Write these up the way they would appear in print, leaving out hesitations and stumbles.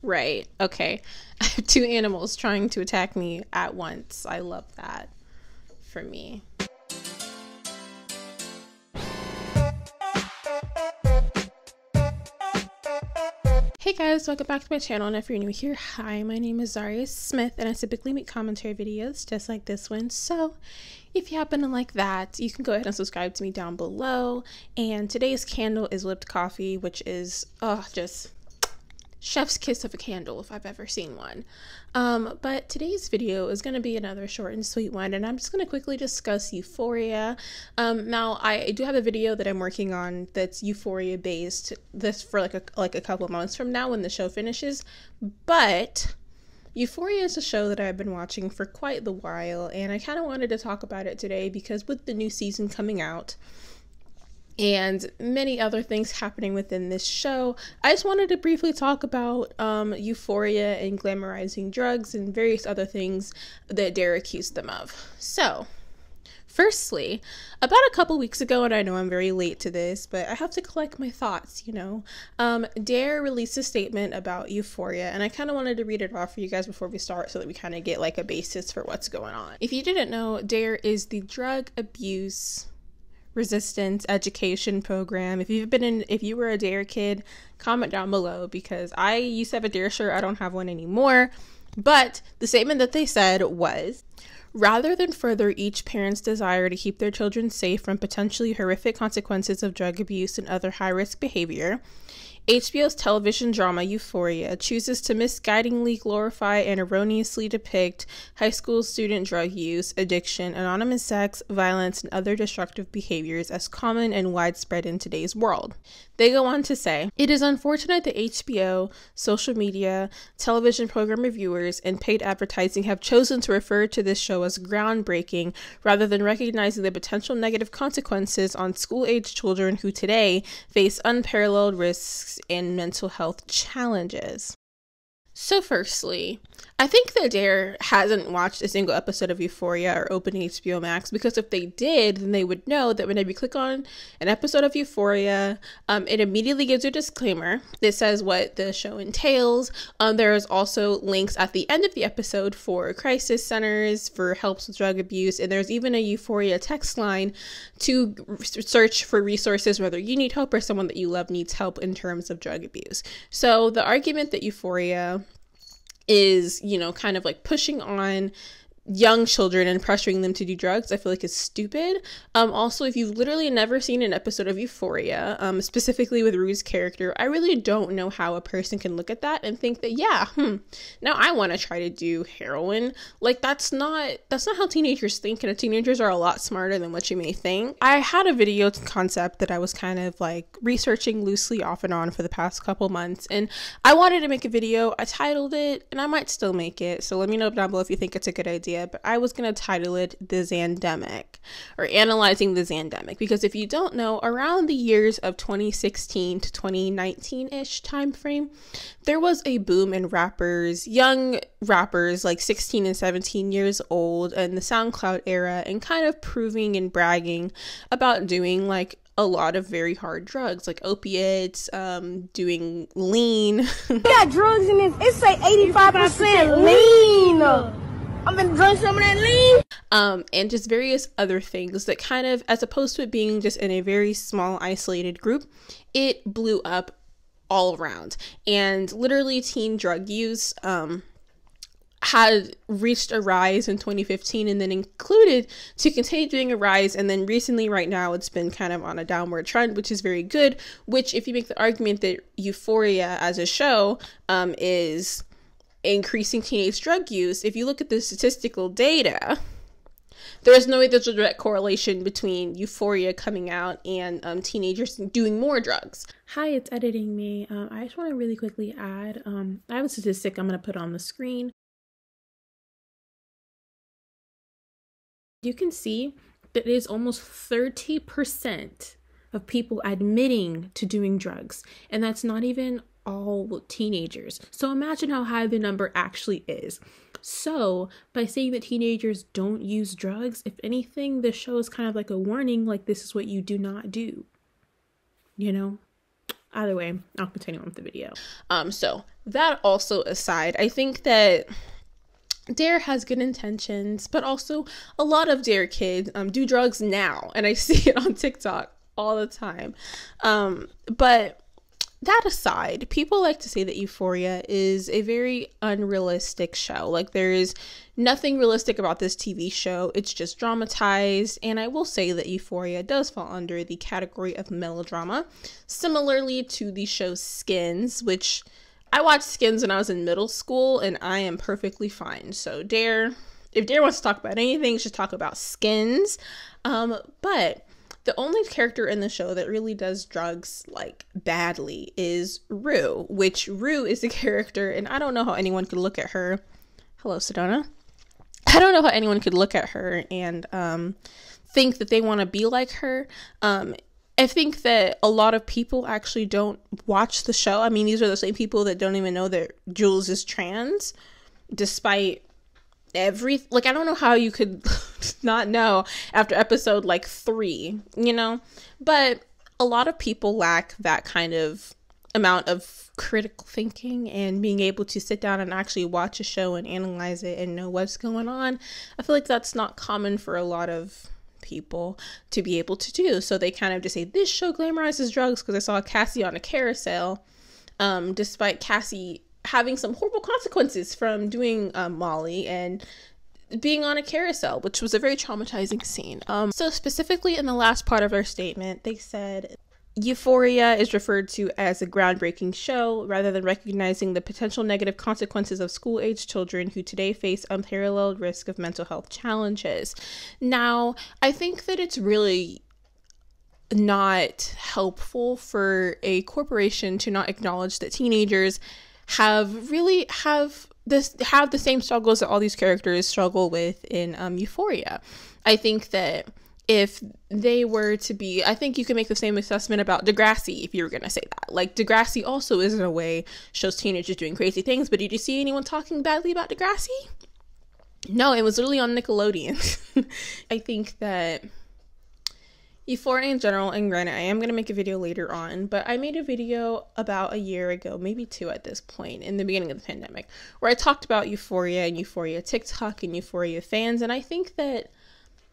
Right. Okay. I have two animals trying to attack me at once. I love that for me. Hey guys, welcome back to my channel, and if you're new here, hi, my name is Zhariya Smith, and I typically make commentary videos just like this one, so if you happen to like that, you can go ahead and subscribe to me down below. And today's candle is whipped coffee, which is just chef's kiss of a candle if I've ever seen one. But today's video is going to be another short and sweet one, and I'm just going to quickly discuss Euphoria. Now I do have a video that I'm working on that's Euphoria based, this for like a couple of months from now when the show finishes, but Euphoria is a show that I've been watching for quite the while, and I kind of wanted to talk about it today because with the new season coming out and many other things happening within this show, I just wanted to briefly talk about Euphoria and glamorizing drugs and various other things that D.A.R.E accused them of. So, firstly, about a couple weeks ago, and I know I'm very late to this, but I have to collect my thoughts, you know, D.A.R.E released a statement about Euphoria, and I kind of wanted to read it off for you guys before we start so that we kind of get like a basis for what's going on. If you didn't know, D.A.R.E is the drug abuse resistance education program. If you were a D.A.R.E kid, comment down below, because I used to have a D.A.R.E shirt. I don't have one anymore, but the statement that they said was, rather than further each parent's desire to keep their children safe from potentially horrific consequences of drug abuse and other high-risk behavior, HBO's television drama Euphoria chooses to misguidingly glorify and erroneously depict high school student drug use, addiction, anonymous sex, violence, and other destructive behaviors as common and widespread in today's world. They go on to say, it is unfortunate that HBO, social media, television program reviewers, and paid advertising have chosen to refer to this show as groundbreaking rather than recognizing the potential negative consequences on school-age children who today face unparalleled risks and mental health challenges. So firstly, I think that D.A.R.E hasn't watched a single episode of Euphoria or opened HBO Max, because if they did, then they would know that whenever you click on an episode of Euphoria, it immediately gives you a disclaimer that says what the show entails. There is also links at the end of the episode for crisis centers, for helps with drug abuse, and there's even a Euphoria text line to search for resources whether you need help or someone that you love needs help in terms of drug abuse. So the argument that Euphoria is, you know, kind of like pushing on young children and pressuring them to do drugs, I feel like is stupid. Also, if you've literally never seen an episode of Euphoria, specifically with Rue's character, I really don't know how a person can look at that and think that, yeah, now I want to try to do heroin. Like, that's not how teenagers think, and teenagers are a lot smarter than what you may think. I had a video concept that I was kind of like researching loosely off and on for the past couple months, and I wanted to make a video. I titled it, and I might still make it, so let me know down below if you think it's a good idea. But I was going to title it The Zandemic, or Analyzing the Zandemic, because if you don't know, around the years of 2016 to 2019-ish time frame, there was a boom in rappers, young rappers like 16 and 17 years old in the SoundCloud era, and kind of proving and bragging about doing like a lot of very hard drugs like opiates, doing lean. We got drugs in this. It's like 85% lean. I'm gonna drink some of that lean. And just various other things that kind of, as opposed to it being just in a very small isolated group, it blew up all around. And literally teen drug use had reached a rise in 2015 and then included to continue doing a rise, and then recently right now it's been kind of on a downward trend, which is very good, which if you make the argument that Euphoria as a show is increasing teenage drug use, if you look at the statistical data, there's no way there's a direct correlation between Euphoria coming out and teenagers doing more drugs. Hi, it's editing me. I just want to really quickly add, I have a statistic I'm going to put on the screen. You can see that it is almost 30% of people admitting to doing drugs, and that's not even all teenagers. So imagine how high the number actually is. So by saying that teenagers don't use drugs, if anything, this show is kind of like a warning, like this is what you do not do, you know? Either way, I'll continue on with the video. So that also aside, I think that D.A.R.E has good intentions, but also a lot of D.A.R.E kids do drugs now, and I see it on TikTok all the time. But that aside, people like to say that Euphoria is a very unrealistic show. Like, there is nothing realistic about this TV show. It's just dramatized, and I will say that Euphoria does fall under the category of melodrama, similarly to the show Skins, which I watched Skins when I was in middle school, and I am perfectly fine. So D.A.R.E, if D.A.R.E wants to talk about anything, should talk about Skins. But the only character in the show that really does drugs like badly is Rue, which Rue is the character, and I don't know how anyone could look at her. Hello, Sedona. I don't know how anyone could look at her and think that they want to be like her. I think that a lot of people actually don't watch the show. I mean, these are the same people that don't even know that Jules is trans, despite I don't know how you could not know after episode like 3, you know? But a lot of people lack that kind of amount of critical thinking and being able to sit down and actually watch a show and analyze it and know what's going on. I feel like that's not common for a lot of people to be able to do. So they kind of just say, this show glamorizes drugs, because I saw Cassie on a carousel, despite Cassie having some horrible consequences from doing Molly and being on a carousel, which was a very traumatizing scene. So specifically in the last part of their statement, they said Euphoria is referred to as a groundbreaking show, rather than recognizing the potential negative consequences of school-age children who today face unparalleled risk of mental health challenges. Now, I think that it's really not helpful for a corporation to not acknowledge that teenagers have the same struggles that all these characters struggle with in Euphoria. I think that if they were to be, I think you can make the same assessment about Degrassi if you were going to say that. Like, Degrassi also is, in a way, shows teenagers doing crazy things, but did you see anyone talking badly about Degrassi? No, it was really on Nickelodeon. I think that Euphoria in general, and granted, I am going to make a video later on, but I made a video about a year ago, maybe 2 at this point, in the beginning of the pandemic, where I talked about Euphoria and Euphoria TikTok and Euphoria fans, and I think that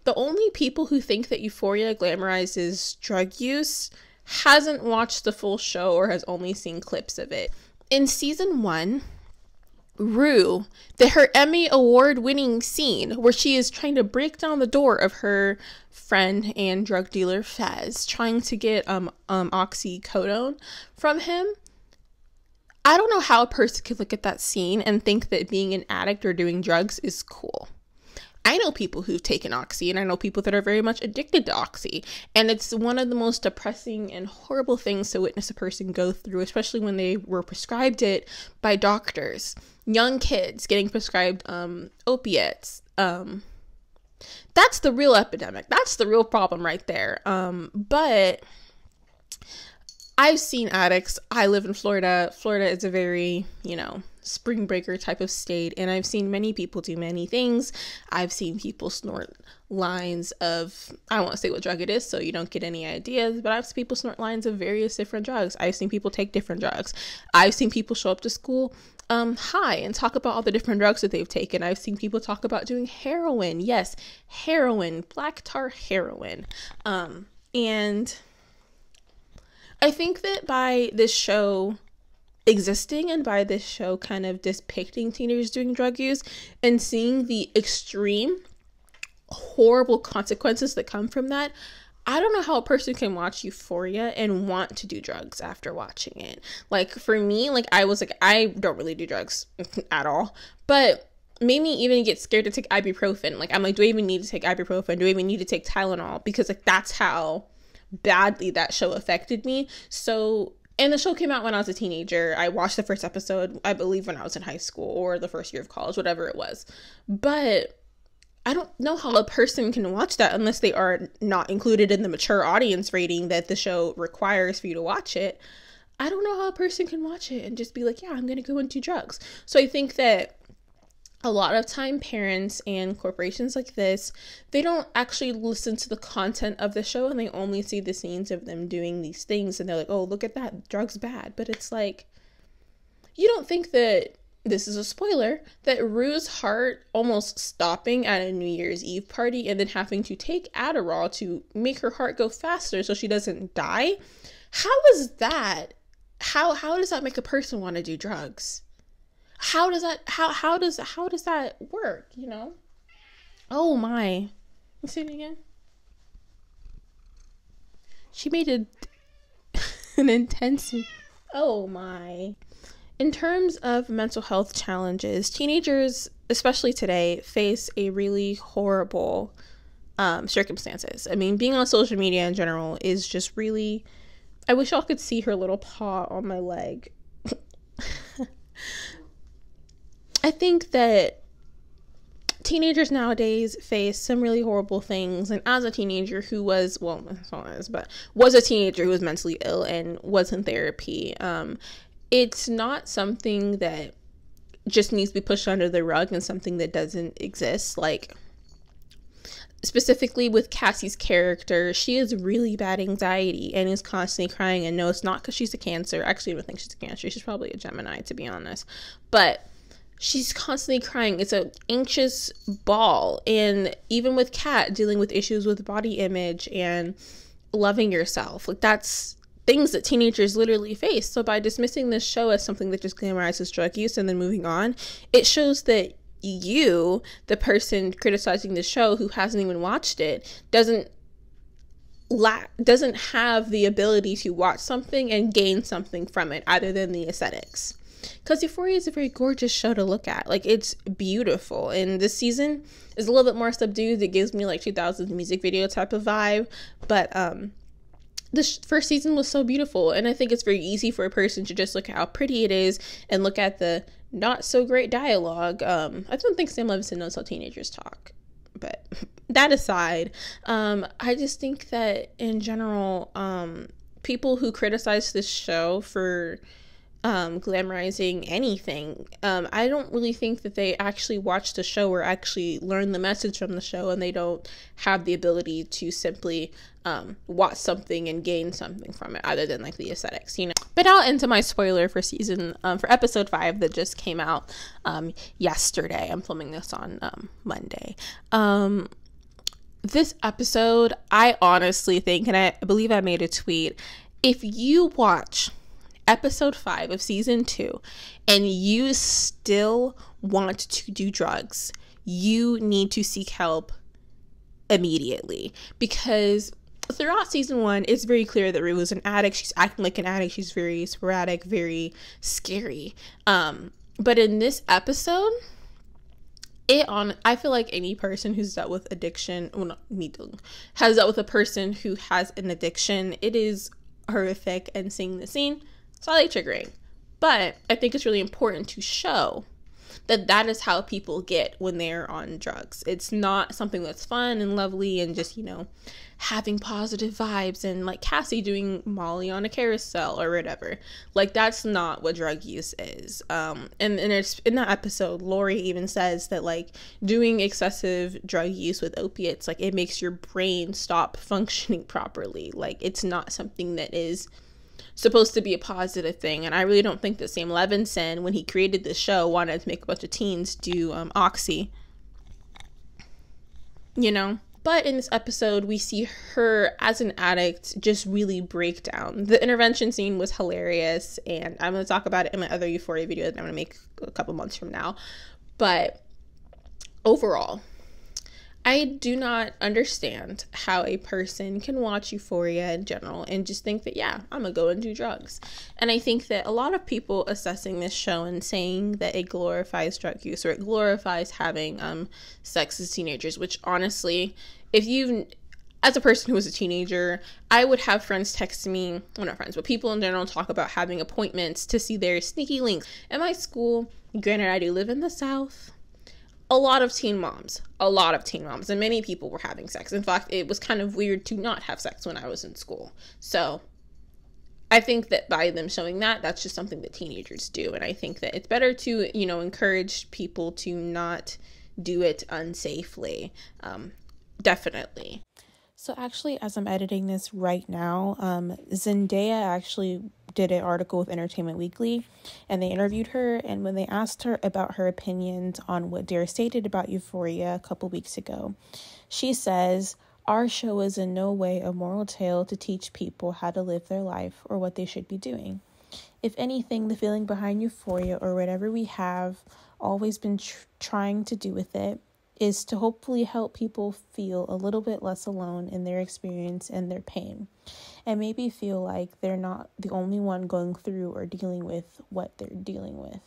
the only people who think that Euphoria glamorizes drug use hasn't watched the full show or has only seen clips of it. In season 1, Rue, her Emmy award-winning scene where she is trying to break down the door of her friend and drug dealer Fez, trying to get oxycodone from him. I don't know how a person could look at that scene and think that being an addict or doing drugs is cool. I know people who've taken oxy, and I know people that are very much addicted to oxy, and it's one of the most depressing and horrible things to witness a person go through, especially when they were prescribed it by doctors. Young kids getting prescribed opiates. That's the real epidemic. That's the real problem right there. But I've seen addicts. I live in Florida. Florida is a very, spring breaker type of state, and I've seen many people do many things. I've seen people snort lines of, I won't say what drug it is so you don't get any ideas, but I've seen people snort lines of various different drugs. I've seen people take different drugs. I've seen people show up to school high and talk about all the different drugs that they've taken. I've seen people talk about doing heroin. Yes, heroin, black tar heroin. And I think that by this show existing and by this show kind of depicting teenagers doing drug use and seeing the extreme horrible consequences that come from that, I don't know how a person can watch Euphoria and want to do drugs after watching it. Like, for me, I don't really do drugs at all, but made me even get scared to take ibuprofen. Like, I'm like, do I even need to take ibuprofen? Do I even need to take Tylenol? Because that's how badly that show affected me. So, and the show came out when I was a teenager. I watched the first episode, I believe, when I was in high school or the first year of college, whatever it was. But I don't know how a person can watch that unless they are not included in the mature audience rating that the show requires for you to watch it. I don't know how a person can watch it and just be like, yeah, I'm going to go and do drugs. So I think that a lot of time parents and corporations like this, they don't actually listen to the content of the show, and they only see the scenes of them doing these things, and they're like, oh, look at that, drugs bad. But it's like, you don't think that, this is a spoiler, that Rue's heart almost stopping at a New Year's Eve party and then having to take Adderall to make her heart go faster so she doesn't die? How is that? How does that make a person want to do drugs? How does that work, you know? Oh my. You see it again? She made an intense, oh my. In terms of mental health challenges, teenagers, especially today, face a really horrible circumstances. I mean, being on social media in general is just really, I wish y'all could see her little paw on my leg. I think that teenagers nowadays face some really horrible things, and as a teenager who was, well, was a teenager who was mentally ill and was in therapy, it's not something that just needs to be pushed under the rug and something that doesn't exist. Like, specifically with Cassie's character, she has really bad anxiety and is constantly crying, and no, it's not because she's a Cancer. Actually, I don't think she's a Cancer. She's probably a Gemini, to be honest. But she's constantly crying. It's an anxious ball. And even with Kat dealing with issues with body image and loving yourself, like, that's things that teenagers literally face. So by dismissing this show as something that just glamorizes drug use and then moving on, it shows that you, the person criticizing the show who hasn't even watched it, doesn't have the ability to watch something and gain something from it other than the aesthetics. Because Euphoria is a very gorgeous show to look at. Like, it's beautiful. And this season is a little bit more subdued. It gives me like 2000s music video type of vibe. But the first season was so beautiful. And I think it's very easy for a person to just look at how pretty it is and look at the not so great dialogue. I don't think Sam Levinson knows how teenagers talk. But that aside, I just think that in general, people who criticize this show for glamorizing anything, I don't really think that they actually watch the show or actually learn the message from the show, and they don't have the ability to simply watch something and gain something from it other than like the aesthetics, you know. But I'll into my spoiler for for episode 5 that just came out yesterday. I'm filming this on Monday. This episode, I honestly think, and I believe I made a tweet, if you watch episode 5 of season 2 and you still want to do drugs, you need to seek help immediately. Because throughout season 1, it's very clear that Rue is an addict. She's acting like an addict. She's very sporadic, very scary. But in this episode, I feel like any person who's dealt with addiction, well, not me, has dealt with a person who has an addiction, it is horrific. And seeing the scene, slightly triggering. But I think it's really important to show that that is how people get when they're on drugs. It's not something that's fun and lovely and just, you know, having positive vibes and like Cassie doing Molly on a carousel or whatever. Like, that's not what drug use is. And it's in that episode, Lori even says that like doing excessive drug use with opiates, like, it makes your brain stop functioning properly. Like, it's not something that is supposed to be a positive thing. And I really don't think that Sam Levinson, when he created this show, wanted to make a bunch of teens do oxy, you know. But in this episode, we see her as an addict just really break down. The intervention scene was hilarious, and I'm going to talk about it in my other Euphoria video that I'm going to make a couple months from now. But overall, I do not understand how a person can watch Euphoria in general and just think that, yeah, I'm gonna go and do drugs. And I think that a lot of people assessing this show and saying that it glorifies drug use or it glorifies having sex as teenagers, which honestly, as a person who was a teenager, I would have friends text me, well, not friends, but people in general talk about having appointments to see their sneaky links. At my school, granted, I do live in the South, a lot of teen moms, and many people were having sex. In fact, it was kind of weird to not have sex when I was in school. So I think that by them showing that, that's just something that teenagers do. And I think that it's better to, you know, encourage people to not do it unsafely. Definitely. So actually, as I'm editing this right now, Zendaya actually did an article with Entertainment Weekly, and they interviewed her. And when they asked her about her opinions on what D.A.R.E stated about Euphoria a couple weeks ago, she says, "Our show is in no way a moral tale to teach people how to live their life or what they should be doing. If anything, the feeling behind Euphoria, or whatever we have always been trying to do with it, is to hopefully help people feel a little bit less alone in their experience and their pain, and maybe feel like they're not the only one going through or dealing with what they're dealing with."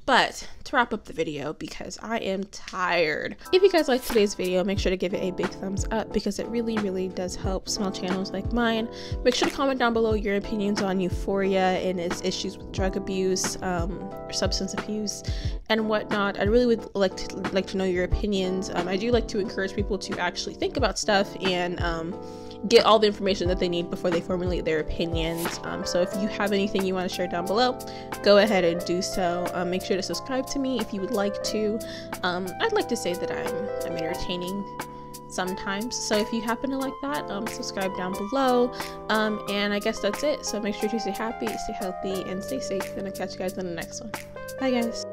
But to wrap up the video, because I am tired, if you guys like today's video, make sure to give it a big thumbs up, because it really does help small channels like mine. Make sure to comment down below your opinions on Euphoria and its issues with drug abuse, or substance abuse and whatnot. I really would like to know your opinions. I do like to encourage people to actually think about stuff and get all the information that they need before they formulate their opinions. So if you have anything you want to share down below, go ahead and do so. Make sure to subscribe to me if you would like to. I'd like to say that I'm entertaining sometimes, so if you happen to like that, subscribe down below. And I guess that's it. So make sure to stay happy, stay healthy, and stay safe, and I'll catch you guys in the next one. Bye guys.